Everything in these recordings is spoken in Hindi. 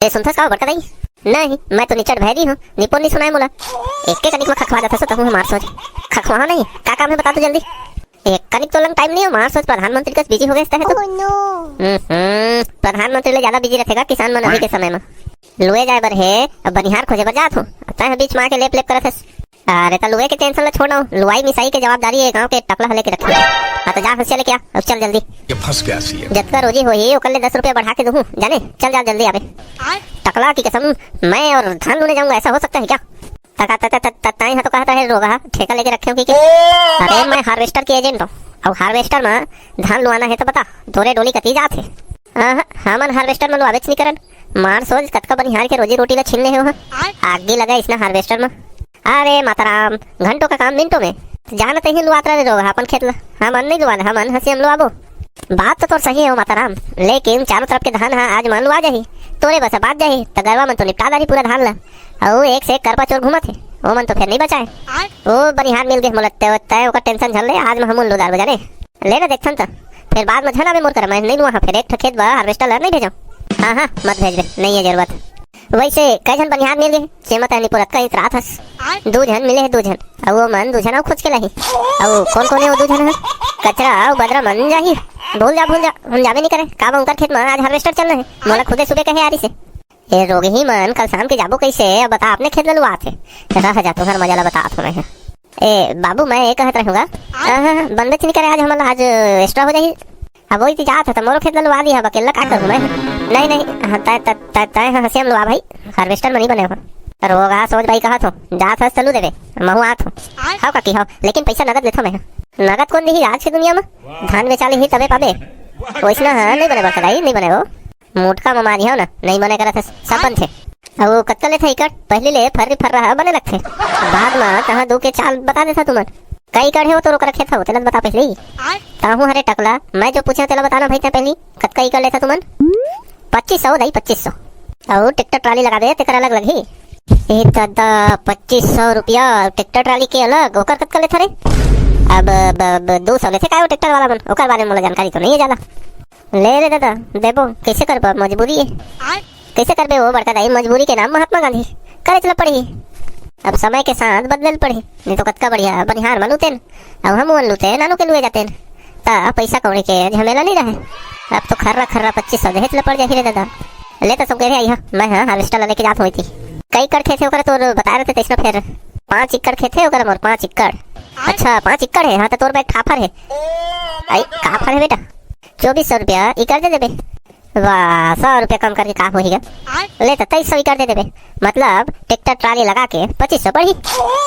ए सुनथस का बड़का दाई नहीं मैं तो निचट भैरी हूँ निपुण नहीं सुनाए मोला एक के कनिक में खखवा जाता सो तहु मार सोच खखवा नहीं का काम है बता तो जल्दी एक कनिक तो लंग टाइम नहीं हो मार सोच प्रधानमंत्री का बिजी हो गए है तो प्रधानमंत्री ले ज्यादा बिजी रहेगा किसान मन अभी के समय में लुए जाए बर है अब बनिहार खोजे बर जात हूँ तय बीच में के लेप लेप करत है अरे तो लुए के टेंशन ला छोड़ना लुआई मिसाई के जवाबदारी है गांव के टकला हले के रखे हां तो जा हंसिया लेके आ अब चल जल्दी ये फंस गया सी जतका रोजी होई ओकर ले 10 रुपया बढ़ा के दूं जाने चल जा जल्दी आवे टकला की कसम मैं और धान लूने जाऊंगा ऐसा हो सकता है क्या तका ताई तो कहता है रोगा ठेका लेके रखे हो कि अरे मैं हार्वेस्टर के एजेंट हूं अब हार्वेस्टर में धान लुआना है तो बता तोरे डोली कती जात है हमन हार्वेस्टर में लुआवेच नहीं करन मार सोच कतका बनिहार के रोजी रोटी ला छीन ले हो आग लगा इसना हार्वेस्टर में अरे माताराम घंटों का काम मिनटों में जाना तही लुआत रहे रोगा अपन खेत ला हमन नहीं लुआना हमन हंसी हम लुआबो बात तो तोर सही है माताराम लेकिन चारों तरफ के धान है आज मन लुआ जाही तोरे बस बात जाही त गरवा मन तो निपटा दारी पूरा धान ला औ एक से एक करपा चोर घुमत है वो मन तो फिर नहीं बचाए वो बनिहार मिल गए मोलते होते ओकर टेंशन झल ले आज में हम लुदार बजाने ले ना देखथन त फिर बाद में झना में मोर कर मैं नहीं लुआ फिर एक खेत बा हार्वेस्टर ला नहीं भेजो हां मत भेज दे नहीं है जरूरत वैसे कई जन बनिहार मिल गए चेमत है निपुरत का इतरात हस दो जन मिले है दो जन अब वो मन दो जन खोज के लही अब कौन है वो दो जन है कचरा और बदरा मन जाही भूल जा हम जावे नहीं करे का उनका खेत में आज हार्वेस्टर चलना है मोला खुदे सुबह कहे आ रही से ए रोगे ही मन कल शाम के जाबो कैसे अब बता आपने खेत लुआ थे रह जा तो हर मजा ला बता तो मैं ए बाबू मैं ये कहत रहूंगा बंदे नहीं करे आज हमारा आज एक्स्ट्रा हो जाही अब वही जात है मोरो खेत लुआ दिया अकेला का करूं मैं नहीं तय हंसी हम लुआ भाई हार्वेस्टर में नहीं बने हो रोगा सोच भाई कहा तो जात हस चलू देवे महू आत हो हाउ का की हाउ लेकिन पैसा नगद लेथो मैं नगद कौन दी आज की दुनिया में धान बेचाली ही तबे पाबे वैसना नहीं बने बकराई नहीं बने हो मोटका ममारी हो ना नहीं बने करत सपन थे अब वो कत्ता ले था इकट पहले ले फर रहा बने लगथे बाद में तहां दो के चाल बता देता तुमन कई कड़े हो तो रोक रखे था तेला बता पहले ताहू हरे टकला मैं जो पूछा तेला बताना भाई पहली कतका ही कर लेता तुमन 2500 दई 2500 और ट्रैक्टर ट्राली लगा दे तेकर अलग लगी ए दादा 2500 रुपया ट्रैक्टर ट्राली के अलग ओकर कतका लेथा रे अब 200 लेथे का ट्रैक्टर वाला मन ओकर बारे में मोला जानकारी तो नहीं है ज्यादा ले रे दादा देबो कैसे करबो मजबूरी है कैसे करबे वो बड़का दाई मजबूरी के नाम महात्मा गांधी करे चला पड़ी अब समय के साथ बदलल पड़ी नहीं तो कतका बढ़िया बनिहार मनुतेन अब हम लुते नानू के लुए जातेन ता पैसा कौड़ी के झमेला नहीं रहे अब तो खर्रा 2500 देहे चला पड़ जाही रे दादा ले तो सब कह रहे मैं हार्वेस्टर लेके जात हुई थी कई कड़ खेत ओकर तोर बता रहे थे तेसना फिर 5 एकड़ खेत है ओकर मोर 5 एकड़ अच्छा 5 एकड़ है हां तो तोर बैग ठाफर है आई काफर है बेटा 2400 रुपया इकर दे देबे वाह 100 रुपया कम करके का होएगा ले तो 2300 इकर दे देबे मतलब ट्रैक्टर ट्राली लगा के 2500 पड़ी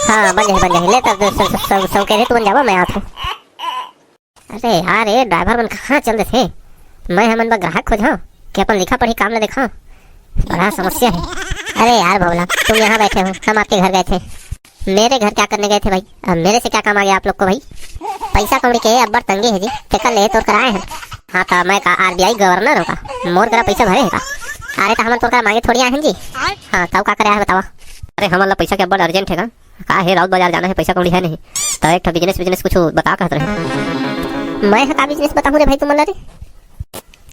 हां बन जाए ले तो सब कह रहे तू बन जावा मैं आता अरे यार ये ड्राइवर मन कहां चल रहे थे मैं हमन बा ग्राहक खोजा कि अपन लिखा पढ़ी काम ले देखा बड़ा समस्या है अरे यार भोला तुम यहाँ बैठे हो हम आपके घर गए थे मेरे घर क्या करने गए थे भाई अब मेरे से क्या काम आ गया आप लोग को भाई पैसा कौड़ी के अब्बर तंगे है जी टेकर ले तो कराए हैं हाँ था मैं का आरबीआई गवर्नर होगा मोर करा पैसा भरे है अरे तो हम तो का मांगे थोड़ी आए हैं जी हाँ तब का करे है बतावा अरे हमारा पैसा के अब्बर अर्जेंट है का है राउत बाजार जाना है पैसा कौड़ी है नहीं तो एक बिजनेस कुछ बता कहते रहे मैं का बिजनेस बताऊँ रे भाई तुम रे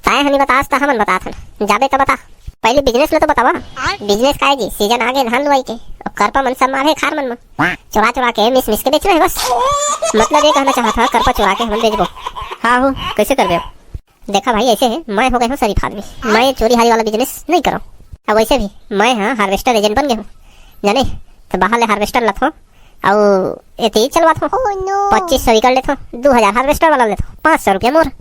ताए हनी बतास ता हमन बता थन जाबे तो बता पहले बिजनेस ले तो बतावा बिजनेस का है जी सीजन आगे धान लुआई के और करपा मन सब मारे खार मन में चुरा के मिस के बेच रहे बस मतलब ये कहना चाहता करपा चुरा के हम बेचबो हाँ हो कैसे करबे देखा भाई ऐसे है मैं हो गया हूँ शरीफ आदमी मैं चोरी हारी वाला बिजनेस नहीं करूँ अब वैसे भी मैं हाँ हार्वेस्टर एजेंट बन गया हूँ जाने तो बाहर ले हार्वेस्टर लथो और ये चलवा थो 2500 कर लेथो 2000 हार्वेस्टर वाला लेथो 500 रुपया मोर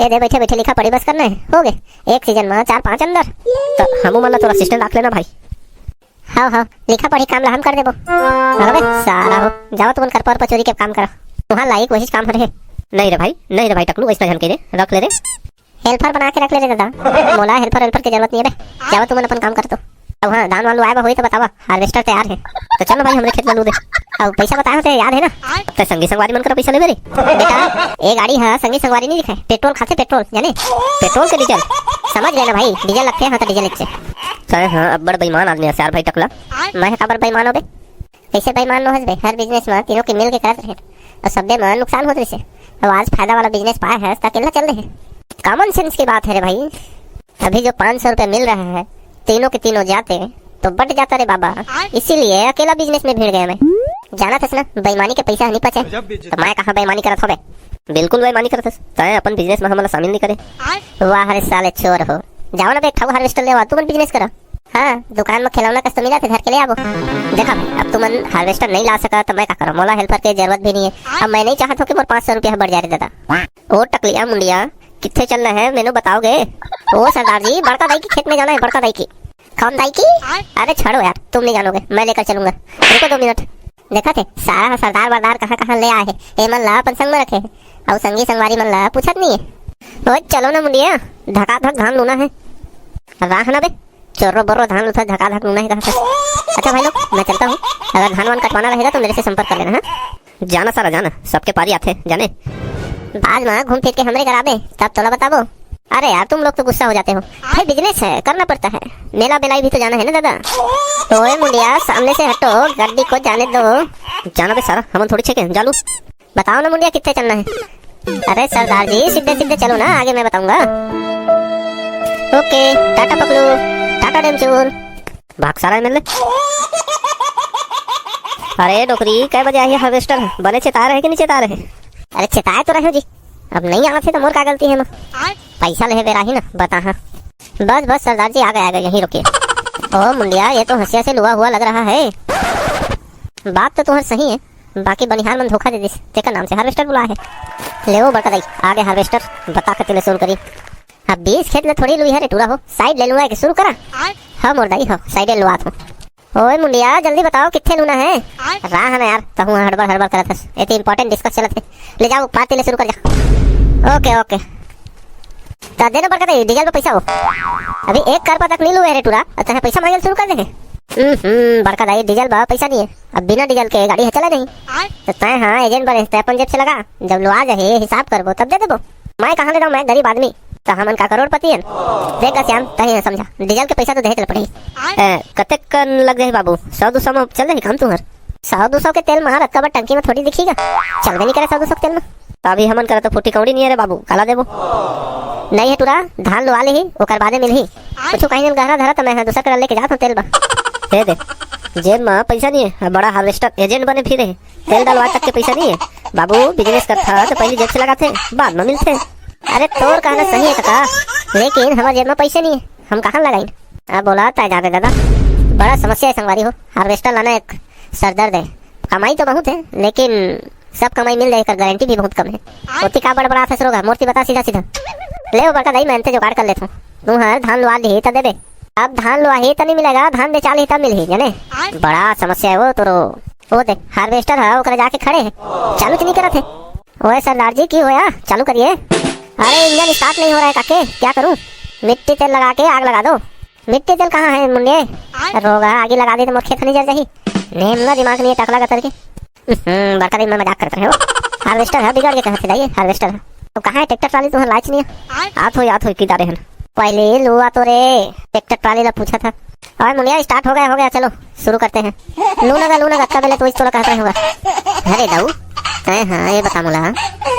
ये दे बैठे लिखा पढ़ी बस करना है हो गए एक सीजन में 4-5 अंदर तो हमू मन थोड़ा असिस्टेंट रख लेना भाई हाँ लिखा पढ़ी काम ला हम कर देबो अबे सारा हो जाओ तुम कर पर चोरी के काम करो वहां लायक वही काम करे नहीं रे भाई टकलू वैसा झन के रे रख ले रे हेल्पर बना के रख ले रे दादा मोला हेल्पर की जरूरत नहीं है जाओ तुम अपन काम कर दो अब हाँ धान वालू आया हुई तो बतावा हार्वेस्टर तैयार है तो चलो भाई हमरे खेत में लू दे अब पैसा बताया थे याद है ना तो संगी संगवारी मन कर पैसा ले मेरे बेटा ये गाड़ी है संगी संगवारी नहीं दिखाए पेट्रोल खाते पेट्रोल जाने पेट्रोल के डीजल समझ गए ना भाई डीजल लगते हैं हाँ तो डीजल लिख से हाँ अब बड़ बेईमान आदमी है यार भाई टकला मैं का बड़ बेईमान हो बे कैसे बेईमान न हो हर बिजनेस में तीनों के मिल के करते रहे और सब में नुकसान होते से अब आज फायदा वाला बिजनेस पाया है तो अकेला चल रहे हैं कॉमन सेंस की बात है रे भाई अभी जो 500 रुपये मिल रहा है तीनों के तीनों जाते तो बट जाता रे बाबा, इसीलिए अकेला बिजनेस में भिड़ गया मैं। जाना था ना बेईमानी के पैसा नहीं पचे, तो मैं कहाँ बेईमानी करत होबे। बिल्कुल बेईमानी करत हस, तय अपन बिजनेस में हमला शामिल नहीं करे। वाह रे साले चोर हो, जाओ ना बे ठाऊ हार्वेस्टर ले आ, तुमन बिजनेस करो। हाँ दुकान में खिलौना कस तो मिला थे, घर के ले आवो। देखा अब तुमन हार्वेस्टर नहीं ला सका तो मैं क्या करूं, मोला हेल्पर के जरूरत भी नहीं है। अब मैं नहीं चाहता कि मोर 500 रुपया बढ़ जाए दादा। ओ टकलिया मुंडिया कितने चलना है मेनू बताओगे? ओ सरदार जी बड़का दाई की खेत में जाना है, बड़का दाई की। कौन दाई की? अरे छोड़ो यार, तुम नहीं जानोगे, मैं लेकर चलूंगा। रुको 2 मिनट। देखा थे सारा सरदार बरदार कहाँ ले आए है, ए मन ला अपन संग में रखे है और संगी संगवारी मन ला पूछत नहीं है। ओ चलो ना मुंडिया, धका धक धान लूना है। राह ना बे चोरो बोरो धान लूथा, धका धक लूना है कहाँ से। अच्छा भाई लोग मैं चलता हूँ, अगर धान वान कटवाना रहेगा तो मेरे से संपर्क कर लेना। हाँ जाना सारा जाना, सबके पारी आते जाने। बाद में घूम फिर के हमरे घर आबे तब थोड़ा बताबो। अरे यार तुम लोग तो गुस्सा हो जाते हो, भाई बिजनेस है करना पड़ता है, मेला बेलाई भी तो जाना है ना दादा। ओए मुंडिया सामने से हटो, गाड़ी को जाने दो। जाना बे सारा, हम थोड़ी छेके जालू। बताओ ना मुंडिया कितने चलना है? अरे सरदार जी सीधे सीधे चलो ना, आगे मैं बताऊंगा। ओके टाटा पकड़ू, टाटा डेमचूर, भाग सारा मिल। अरे डोकरी कै बजे आई है हार्वेस्टर, बने चेता रहे कि नहीं चेता रहे? अरे चेताए तो रहे जी, अब नहीं आना थे तो मोर क्या गलती है? पैसा ले बेरा ही ना बता। हाँ बस बस सरदार जी आ गए यहीं रुकिए। ओ मुंडिया ये तो हंसिया से लुआ हुआ लग रहा है। बात तो तुम्हारी सही है, बाकी बनिहार मन धोखा दे दिस, तेका नाम से हार्वेस्टर बुला है। ले वो बड़का दाई आगे हार्वेस्टर बता के तुले शुरू करी। अब 20 खेत में थोड़ी लुई है रे टूरा हो, साइड ले लूंगा कि शुरू करा। हाँ मोर दाई हो साइड लुआ तू। ओए मुंडिया जल्दी बताओ कितने लूना है? राह ना यार तहु हड़बड़ हड़बड़ करत हस, एते इंपॉर्टेंट डिस्कस चलत है। ले जाओ पार्टी ले शुरू कर जा। ओके ओके ता देना बड़का दाई डीजल पे पैसा हो, अभी 1 करपा तक नहीं लुए रे टूरा, अच्छा पैसा मांगे शुरू कर दे। बड़का दाई डीजल बा पैसा नहीं है, अब बिना डीजल के गाड़ी है चला नहीं। तो तय हाँ एजेंट बने तय अपन जेब से लगा, जब लो आ जाए हिसाब करबो तब दे देबो। मैं कहाँ ले जाऊँ, मैं गरीब आदमी, तो हमन का करोड़पति है। देख श्याम तही समझा, डीजल के पैसा तो दे चल पड़ी। कतेक कन लग जाए बाबू? 100-200 में चल रही काम तुम्हार? 100-200 के तेल मार कबर टंकी में थोड़ी दिखेगा, चल भी नहीं करे 100-200 के तेल में। तभी हमन करे तो फुटी कौड़ी नहीं है रे बाबू, काला देबो नहीं है टूरा, धान लुआ ले ही ओकर बादे मिल ही कुछ कहीं गहरा धरा तो मैं दूसरा कर लेके जाता हूँ तेल बा। दे दे जेब में पैसा नहीं है, बड़ा हार्वेस्टर एजेंट बने फिरे तेल डलवा तक के पैसा नहीं है बाबू। बिजनेस करता तो पहले जेब से लगाते बाद में मिलते। अरे तोर कहना सही है काका, लेकिन हमारे जेब में पैसे नहीं है, हम कहाँ लगाई? अब बोला तय जाते दादा, बड़ा समस्या है संगवारी हो, हार्वेस्टर लाना एक सरदर्द है। कमाई तो बहुत है लेकिन सब कमाई मिल जाए कर गारंटी भी बहुत कम है। मोती का बड़ा फंस रोगा, मूर्ति बता सीधा सीधा। ले वो बड़का दाई मैं जुगाड़ कर लेता हूँ, तू हर धान लुआ ली तो दे दे। अब धान लुआ ही तो नहीं मिलेगा, धान दे चाल ही तब मिल ही जाने, बड़ा समस्या है वो तो। वो देख हार्वेस्टर है ओकरे जाके खड़े है, चालू तो नहीं करा थे। ओए सरदार जी की होया, चालू करिए। अरे इंजन स्टार्ट नहीं हो रहा है काके, क्या करूं? मिट्टी तेल लगा के आग लगा दो। मिट्टी तेल कहाँ है मुंडे? रोगा आगे लगा दे तो मोर खेत नहीं जल जाही। नेम ना दिमाग नहीं है टकला कर के। बड़का दाई मैं मजाक करते हो, हार्वेस्टर है बिगाड़ के कहाँ से जाइए हार्वेस्टर है तो कहाँ है? ट्रैक्टर ट्राली तुम्हें लाइच नहीं है? आत हो किदारे हैं पहले लुआ तो रे, ट्रैक्टर ट्राली ला पूछा था। और मुंडिया स्टार्ट हो गया चलो शुरू करते हैं। लूना का पहले तो इस तोला कहता होगा। अरे दाऊ हाँ ये बता मुला,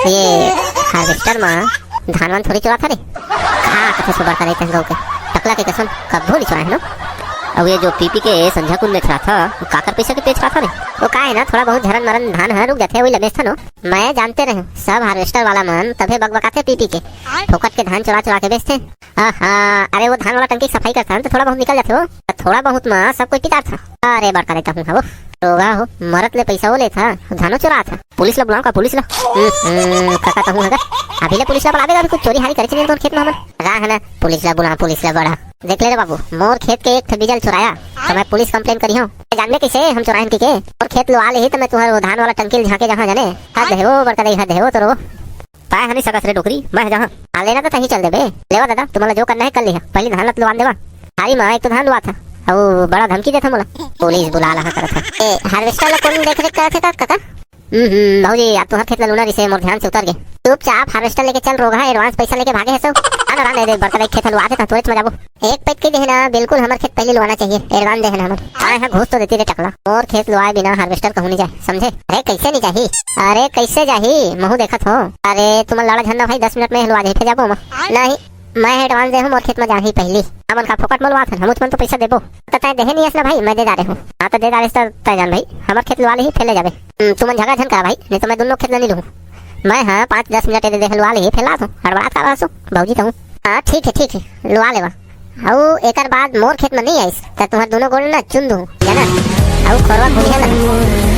ये हार्वेस्टर में धान वान थोड़ी चुरा था रे? कहाँ कथे सुबह का रहते हैं गाँव के टकला के कसम कब्बो नहीं चुरा है ना। अब ये जो पीपी के संझा कुंड में था वो काकर पैसा के पेच रहा था रे, वो का है ना थोड़ा बहुत झरन मरन धान है रुक जाते हैं वही लमेश था नो। मैं जानते रहे सब हार्वेस्टर वाला मन तभी बकबकाते पीपी के ठोकत के धान चुरा के बेचते। अरे वो धान वाला टंकी सफाई करता है तो थोड़ा बहुत निकल जाते हो, थोड़ा बहुत में सब कोई पिता था। अरे बड़का रहता हूँ वो रोगा हो मरत ले पैसा वो ले था, धानो चुरा था। पुलिस ला बुलाऊं का? पुलिस ला काका कहूँ अगर अभी ले पुलिस ला बुलावेगा, अभी कुछ चोरी हारी करे चलिए तो खेत में हमन है ना। पुलिस ला बुला, पुलिस ला बड़ा देख ले रे बाबू, मोर खेत के एक डीजल चुराया तो मैं पुलिस कंप्लेन करी हूँ। जानने कैसे हम चुराए के और खेत लुआ ले ही तो मैं तुम्हारे धान वाला टंकी झाके जहाँ जाने हद है वो बड़का हद है वो तो रो पाए हनी सकस रे डोकरी। मैं जहाँ आ लेना तो तही चल दे बे, लेवा दादा तुम्हारा जो करना है कर लिया, पहले धान लुआ देवा। हारी माँ एक तो धान लुआ था और बड़ा धमकी देता मोला, पुलिस बुला रहा करा था। हार्वेस्टर ला कौन देख रेख करत है काका? भाजी आप तुम्हारे खेत लूना रिसे मोर ध्यान से उतर गए, चुपचाप हार्वेस्टर लेके चल रोगा, एडवांस पैसा लेके भागे है सब। आना रान दे बड़का खेत लुआ देता तुरंत में जाबो। एक पैक के देना बिल्कुल हमारे खेत पहले लुआना चाहिए, एडवांस देना हमारे। आए है घूस तो देती रे टकला, और खेत लुआए बिना हार्वेस्टर कहूं नहीं जाए समझे? अरे कैसे नहीं जाही? अरे कैसे जाही महू देखत हो? अरे तुम लड़ा झंडा भाई 10 मिनट में लुआ दे फिर जाबो नहीं मैं एडवांस दे हूं मोर खेत में जाही पहली हमन का फोकट मोलवा थन हम तुमन तो पैसा देबो त तय देहे नहीं ना भाई मैं दे जा रहे हूं हां तो दे जा रहे तय जान भाई हमर खेत लवा ही फैले जाबे तुमन झगड़ा झन का भाई नहीं तो मैं दोनों खेत नहीं लूं मैं हां 5-10 मिनट दे दे लवा ही फैला दूं हड़बड़ा का वासु भौजी कहूं हां ठीक है लवा लेवा आउ एकर बाद मोर खेत में नहीं आइस त तुम्हार दोनों गोल ना चुन दूं जाना आउ खोरवा खुली है ना